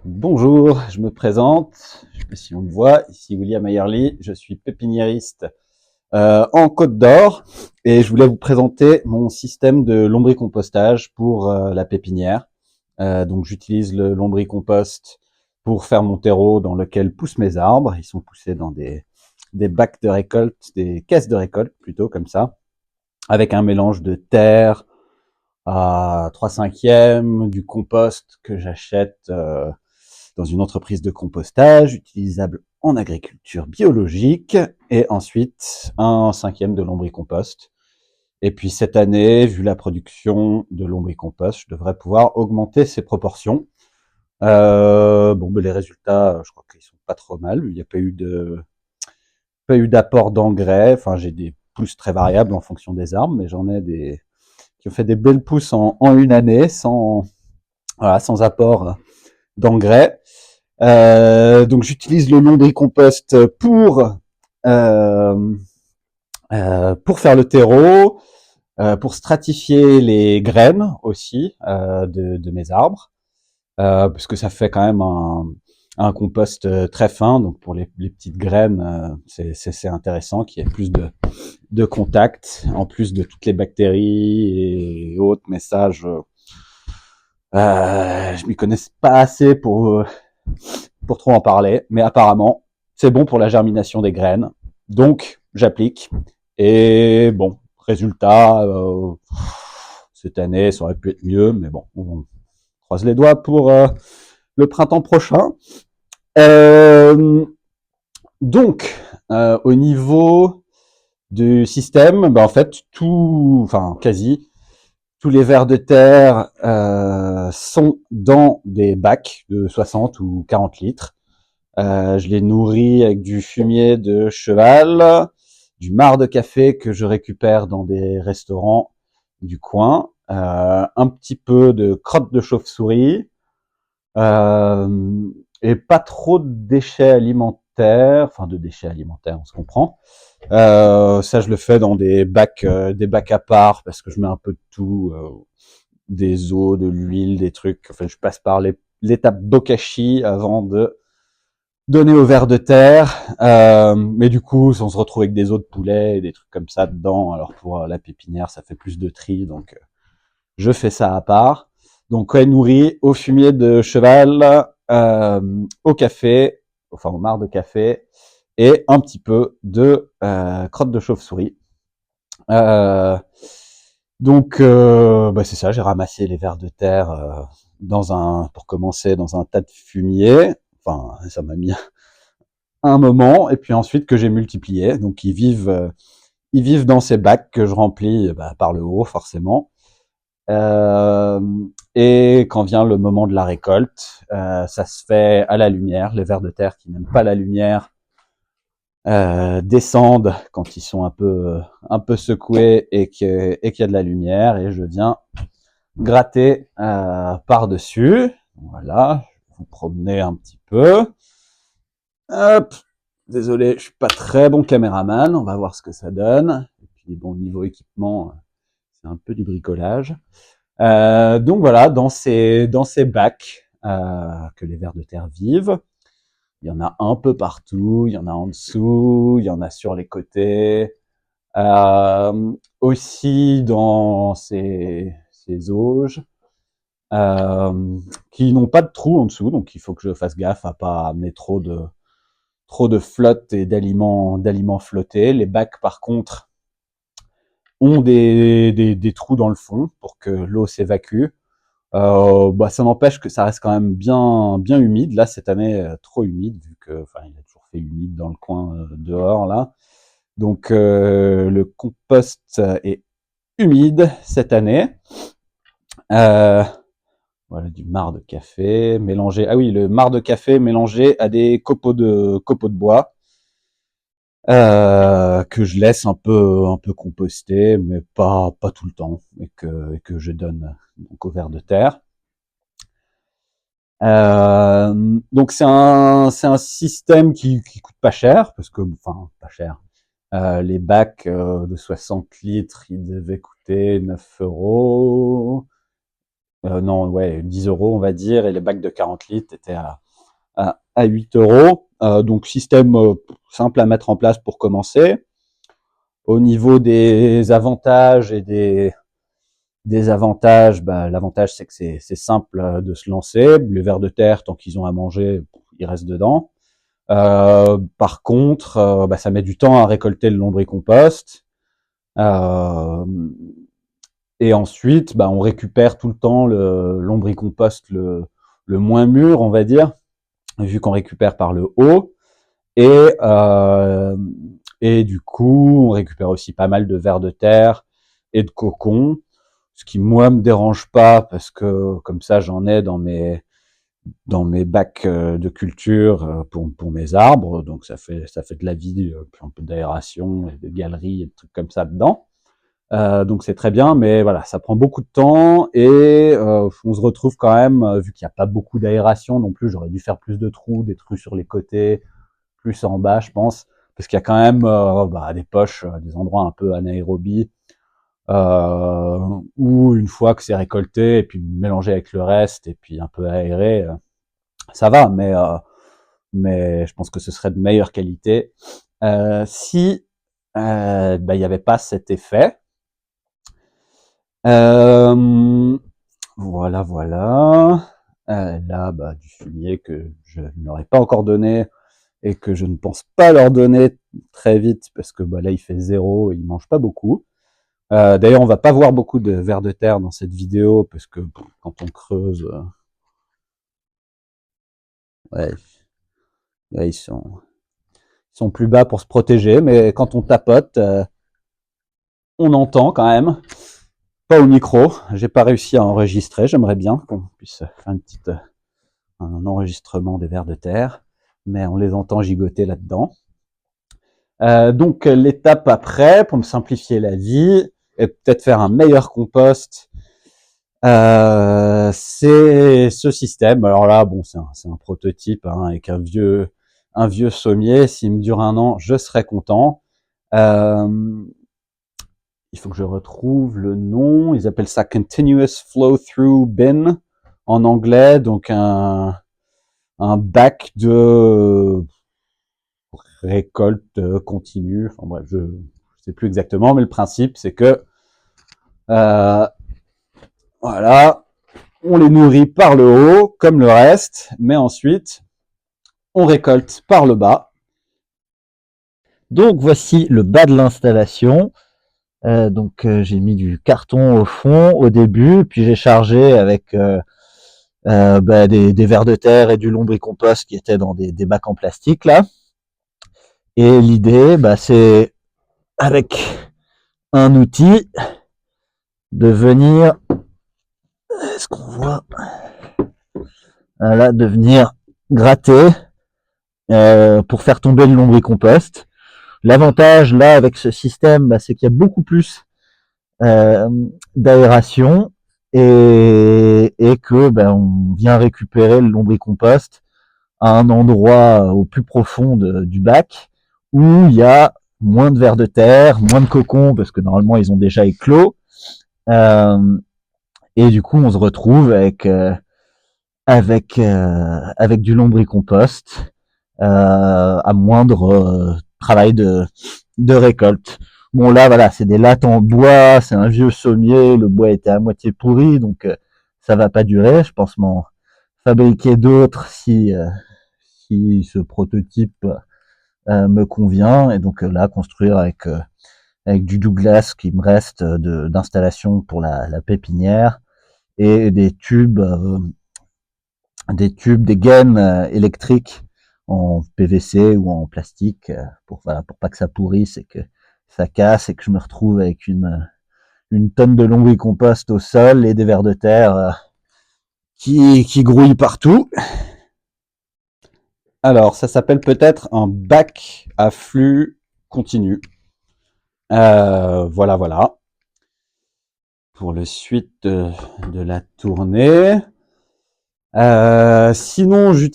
Bonjour, je me présente, je sais pas si on me voit, ici William Ayerly, je suis pépiniériste en Côte d'Or et je voulais vous présenter mon système de lombricompostage pour la pépinière. Donc j'utilise le lombricompost pour faire mon terreau dans lequel poussent mes arbres. Ils sont poussés dans des bacs de récolte, des caisses de récolte plutôt comme ça, avec un mélange de terre à 3/5, du compost que j'achète dans une entreprise de compostage utilisable en agriculture biologique et ensuite 1/5 de lombricompost. Et puis cette année, vu la production de lombricompost, je devrais pouvoir augmenter ces proportions. Les résultats, je crois qu'ils sont pas trop mal. Il n'y a pas eu d'apport d'engrais. Enfin, j'ai des pousses très variables en fonction des arbres, mais j'en ai des qui ont fait des belles pousses en une année sans apport d'engrais. Donc j'utilise le lombricompost euh, pour faire le terreau, pour stratifier les graines aussi de mes arbres, parce que ça fait quand même un compost très fin. Donc pour les petites graines, c'est intéressant qu'il y ait plus de contact, en plus de toutes les bactéries et autres messages. Je m'y connais pas assez pour trop en parler, mais apparemment, c'est bon pour la germination des graines. Donc, j'applique. Et bon, résultat, cette année, ça aurait pu être mieux, mais bon, on croise les doigts pour le printemps prochain. Euh, au niveau du système, en fait, quasi, tous les vers de terre sont dans des bacs de 60 ou 40 litres. Je les nourris avec du fumier de cheval, du marc de café que je récupère dans des restaurants du coin, un petit peu de crotte de chauve-souris, et pas trop de déchets alimentaires, enfin de déchets alimentaires, on se comprend. Ça, je le fais dans des bacs à part parce que je mets un peu de tout, des os, de l'huile, des trucs. Enfin, je passe par l'étape bokashi avant de donner au ver de terre. Mais du coup, on se retrouve avec des os de poulet et des trucs comme ça dedans. Alors pour la pépinière, ça fait plus de tri, donc je fais ça à part. Donc ouais, nourri au fumier de cheval, au café, enfin au marc de café, et un petit peu de crotte de chauve-souris. Euh, c'est ça, j'ai ramassé les vers de terre pour commencer, dans un tas de fumier. Enfin, ça m'a mis un moment, et puis ensuite que j'ai multiplié. Donc ils vivent dans ces bacs que je remplis par le haut, forcément. Euh, et quand vient le moment de la récolte, ça se fait à la lumière. Les vers de terre qui n'aiment pas la lumière descendent quand ils sont un peu secoués et qu'il y a de la lumière, et je viens gratter par-dessus. Voilà, je vais vous promener un petit peu. Hop, désolé, je suis pas très bon caméraman, on va voir ce que ça donne. Et puis bon, niveau équipement, c'est un peu du bricolage. Donc voilà, dans ces bacs que les vers de terre vivent, il y en a un peu partout, il y en a en dessous, il y en a sur les côtés, aussi dans ces auges, qui n'ont pas de trou en dessous, donc il faut que je fasse gaffe à pas amener trop de flotte et d'aliments flottés. Les bacs, par contre, ont des trous dans le fond pour que l'eau s'évacue. Ça n'empêche que ça reste quand même bien humide. Là, cette année, trop humide, vu que, enfin, il a toujours fait humide dans le coin dehors, là. Donc, le compost est humide cette année. Euh, voilà, du marc de café mélangé. Ah oui, le marc de café mélangé à des copeaux de bois. Que je laisse un peu composter, mais pas tout le temps, et que je donne donc au ver de terre. Donc c'est un système qui coûte pas cher, parce que, enfin, pas cher. Les bacs de 60 litres, ils devaient coûter 9 euros. non, ouais, 10 euros, on va dire, et les bacs de 40 litres étaient à 8 euros. Donc, système simple à mettre en place pour commencer. Au niveau des avantages et des avantages, bah, l'avantage, c'est que c'est simple de se lancer. Les vers de terre, tant qu'ils ont à manger, ils restent dedans. Par contre, bah, ça met du temps à récolter le lombricompost. Euh, et ensuite, bah, on récupère tout le temps le lombricompost le moins mûr, on va dire, vu qu'on récupère par le haut. Et, euh, et du coup, on récupère aussi pas mal de vers de terre et de cocon, ce qui moi me dérange pas parce que comme ça j'en ai dans mes bacs de culture pour mes arbres, donc ça fait de la vie, un peu d'aération et de galeries et de trucs comme ça dedans. Donc c'est très bien, mais voilà, ça prend beaucoup de temps et on se retrouve quand même, vu qu'il n'y a pas beaucoup d'aération non plus, j'aurais dû faire plus de trous, des trous sur les côtés, plus en bas, je pense, parce qu'il y a quand même bah, des poches, des endroits un peu anaérobies, où une fois que c'est récolté et puis mélangé avec le reste et puis un peu aéré, ça va, mais je pense que ce serait de meilleure qualité si bah, il n'y avait pas cet effet. Euh, voilà, voilà. Là, bah, du fumier que je n'aurais pas encore donné et que je ne pense pas leur donner très vite parce que bah, là, il fait 0 et il mange pas beaucoup. D'ailleurs, on va pas voir beaucoup de vers de terre dans cette vidéo parce que quand on creuse, ouais, là, ils sont plus bas pour se protéger, mais quand on tapote, on entend quand même. Pas au micro, j'ai pas réussi à enregistrer. J'aimerais bien qu'on puisse faire un enregistrement des vers de terre, mais on les entend gigoter là-dedans. Donc l'étape après, pour me simplifier la vie, et peut-être faire un meilleur compost, c'est ce système. Alors là, bon, c'est un prototype hein, avec un vieux sommier. S'il me dure 1 an, je serai content. Euh, il faut que je retrouve le nom. Ils appellent ça Continuous Flow Through Bin en anglais, donc un bac de récolte continue. Enfin bref, je sais plus exactement, mais le principe c'est que euh, voilà, on les nourrit par le haut comme le reste, mais ensuite on récolte par le bas. Donc voici le bas de l'installation. J'ai mis du carton au fond au début, puis j'ai chargé avec des vers de terre et du lombricompost qui étaient dans des bacs en plastique là. Et l'idée, c'est avec un outil de venir, est-ce qu'on voit là, de venir gratter pour faire tomber le lombricompost. L'avantage là avec ce système, c'est qu'il y a beaucoup plus euh, d'aération et que on vient récupérer le lombricompost à un endroit au plus profond du bac où il y a moins de vers de terre, moins de cocons parce que normalement ils ont déjà éclos et du coup on se retrouve avec du lombricompost à moindre travail de récolte. Bon là voilà, c'est des lattes en bois, c'est un vieux sommier, le bois était à moitié pourri, donc ça va pas durer. Je pense m'en fabriquer d'autres si ce prototype me convient, et donc là construire avec du Douglas qui me reste d'installation pour la pépinière et des gaines électriques en PVC ou en plastique pour pas que ça pourrisse et que ça casse et que je me retrouve avec une tonne de lombricompost au sol et des vers de terre qui grouillent partout. Alors, ça s'appelle peut-être un bac à flux continu. Voilà, voilà. Pour le suite de la tournée. Sinon, oui,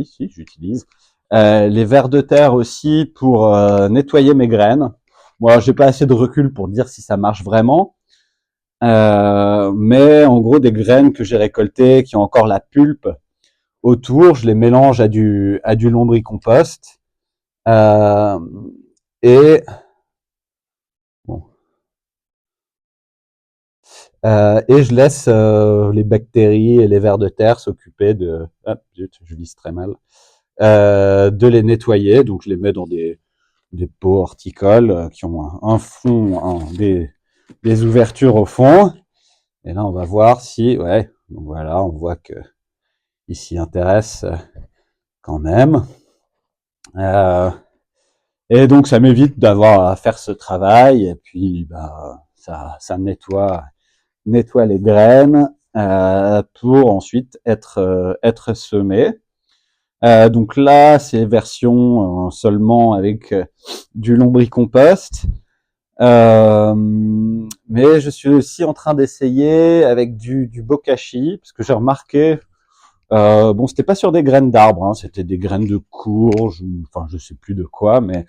si, j'utilise les vers de terre aussi pour nettoyer mes graines. Moi, j'ai pas assez de recul pour dire si ça marche vraiment, Mais en gros des graines que j'ai récoltées qui ont encore la pulpe autour, je les mélange à du lombricompost euh, et bon, et je laisse les bactéries et les vers de terre s'occuper de ah, zut, je vise très mal de les nettoyer. Donc je les mets dans des pots horticoles qui ont un fond, des ouvertures au fond. Et là, on va voir si, ouais, donc voilà, on voit que il s'y intéresse quand même. Euh, et donc, ça m'évite d'avoir à faire ce travail. Et puis, bah, ça nettoie les graines pour ensuite être semées. Donc là, c'est version seulement avec du lombricompost. Mais je suis aussi en train d'essayer avec du bokashi, parce que j'ai remarqué, bon, c'était pas sur des graines d'arbres, hein, c'était des graines de courge, ou, enfin, je sais plus de quoi, mais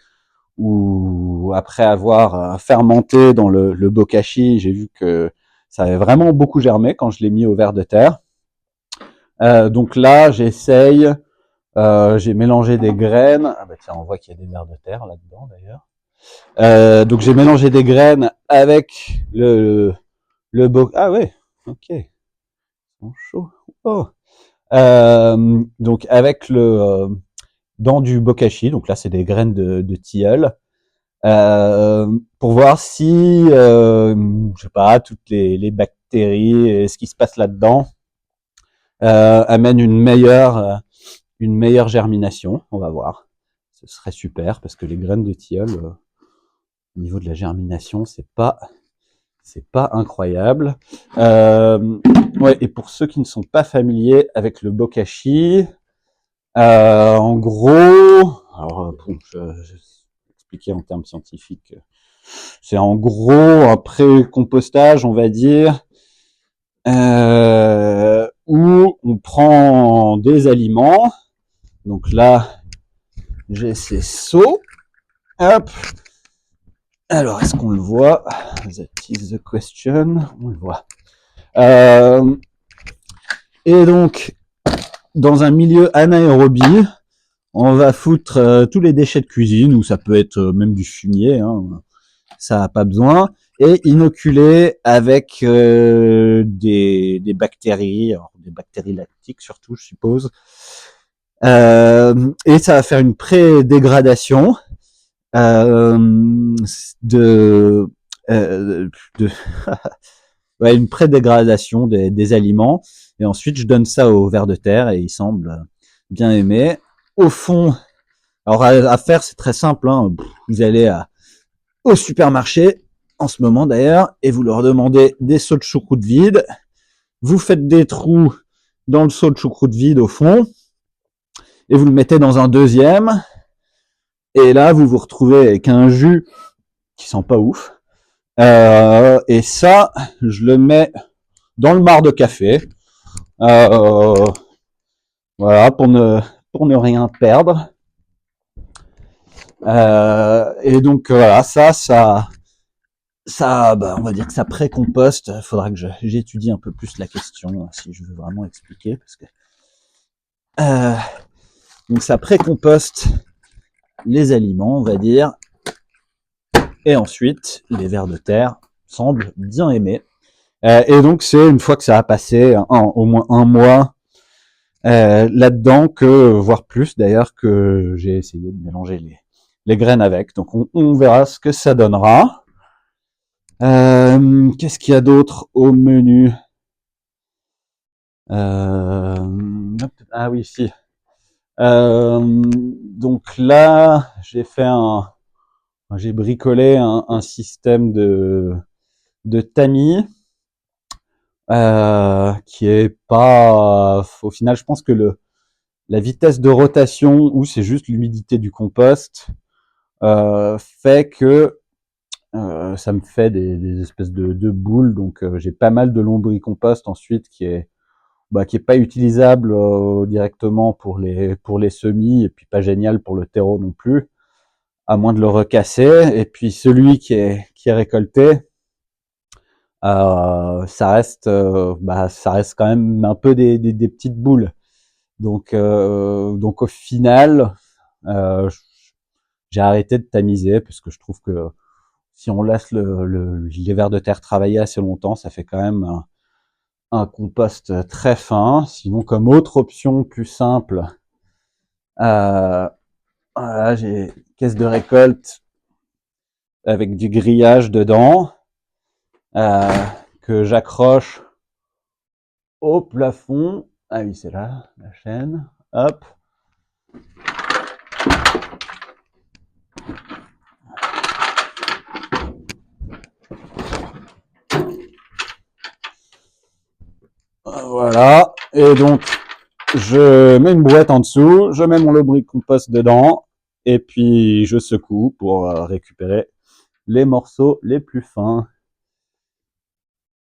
où après avoir fermenté dans le bokashi, j'ai vu que ça avait vraiment beaucoup germé quand je l'ai mis au ver de terre. Donc là, j'essaye, j'ai mélangé des graines. Ah bah tiens, on voit qu'il y a des vers de terre là-dedans d'ailleurs. Donc j'ai mélangé des graines avec le ah ouais, ok, ils sont chauds. Oh. Donc avec dans du bokashi, donc là c'est des graines de tilleul, pour voir si je sais pas, toutes les bactéries et ce qui se passe là-dedans amènent une meilleure germination. On va voir. Ce serait super parce que les graines de tilleul, au niveau de la germination, c'est pas incroyable. Ouais, et pour ceux qui ne sont pas familiers avec le bokashi, en gros, alors bon, je vais expliquer en termes scientifiques. C'est en gros un pré-compostage, on va dire, où on prend des aliments. Donc là, j'ai ces seaux. Hop. Alors, est-ce qu'on le voit? That is the question. On le voit. Et donc, dans un milieu anaérobie, on va foutre tous les déchets de cuisine, ou ça peut être même du fumier, hein, ça n'a pas besoin, et inoculer avec des bactéries, alors des bactéries lactiques surtout, je suppose. Et ça va faire une pré-dégradation de, de ouais, une pré-dégradation des aliments. Et ensuite, je donne ça au ver de terre et il semble bien aimer. Au fond, alors à faire, c'est très simple. Hein. Vous allez au supermarché, en ce moment d'ailleurs, et vous leur demandez des seaux de choucroute vides. Vous faites des trous dans le seau de choucroute vide au fond, et vous le mettez dans un deuxième. Et là, vous vous retrouvez avec un jus qui sent pas ouf. Et ça, je le mets dans le marc de café. Voilà, pour ne rien perdre. Et donc voilà, bah, on va dire que ça pré-composte. Il faudra que j'étudie un peu plus la question si je veux vraiment expliquer, parce que donc ça pré-composte les aliments, on va dire, et ensuite les vers de terre semblent bien aimer. Et donc c'est une fois que ça a passé au moins un mois là-dedans, voire plus d'ailleurs, que j'ai essayé de mélanger les graines avec. Donc on verra ce que ça donnera. Qu'est-ce qu'il y a d'autre au menu? Ah oui, si. Donc là, j'ai bricolé un système de tamis qui est pas. Au final, je pense que la vitesse de rotation, ou c'est juste l'humidité du compost, fait que ça me fait des espèces de boules. Donc j'ai pas mal de lombricompost ensuite qui est pas utilisable directement pour les semis, et puis pas génial pour le terreau non plus, à moins de le recasser. Et puis celui qui est récolté ça reste quand même un peu des petites boules. Donc au final, euh, j'ai arrêté de tamiser parce que je trouve que si on laisse les vers de terre travailler assez longtemps, ça fait quand même un compost très fin. Sinon, comme autre option plus simple, euh, voilà, j'ai une caisse de récolte avec du grillage dedans euh, que j'accroche au plafond. Ah oui, c'est là, la chaîne. Hop. Voilà. Et donc, je mets une brouette en dessous, je mets mon lombricompost dedans, et puis je secoue pour récupérer les morceaux les plus fins.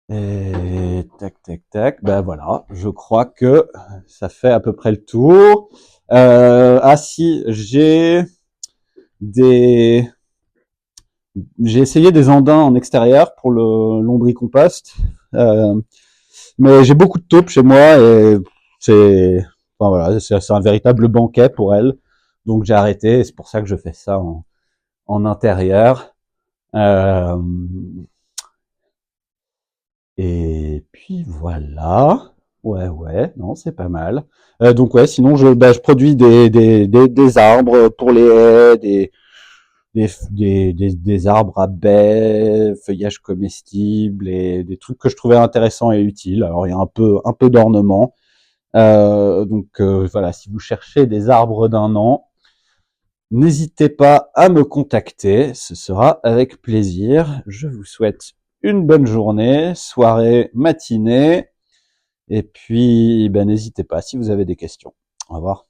Et tac, tac, tac. Ben voilà, je crois que ça fait à peu près le tour. Ah si, des, j'ai essayé des andins en extérieur pour le lombricompost, euh, mais j'ai beaucoup de taupes chez moi et c'est, enfin voilà, c'est un véritable banquet pour elles. Donc j'ai arrêté. Et c'est pour ça que je fais ça en intérieur. Euh, Et puis voilà. Ouais, ouais, non, c'est pas mal. Donc ouais, sinon je produis des arbres pour les haies, des arbres à baies, feuillage comestible et des trucs que je trouvais intéressants et utiles. Alors il y a un peu d'ornement. Voilà, si vous cherchez des arbres d'un an, n'hésitez pas à me contacter, ce sera avec plaisir. Je vous souhaite une bonne journée, soirée, matinée, et puis ben, n'hésitez pas si vous avez des questions. Au revoir.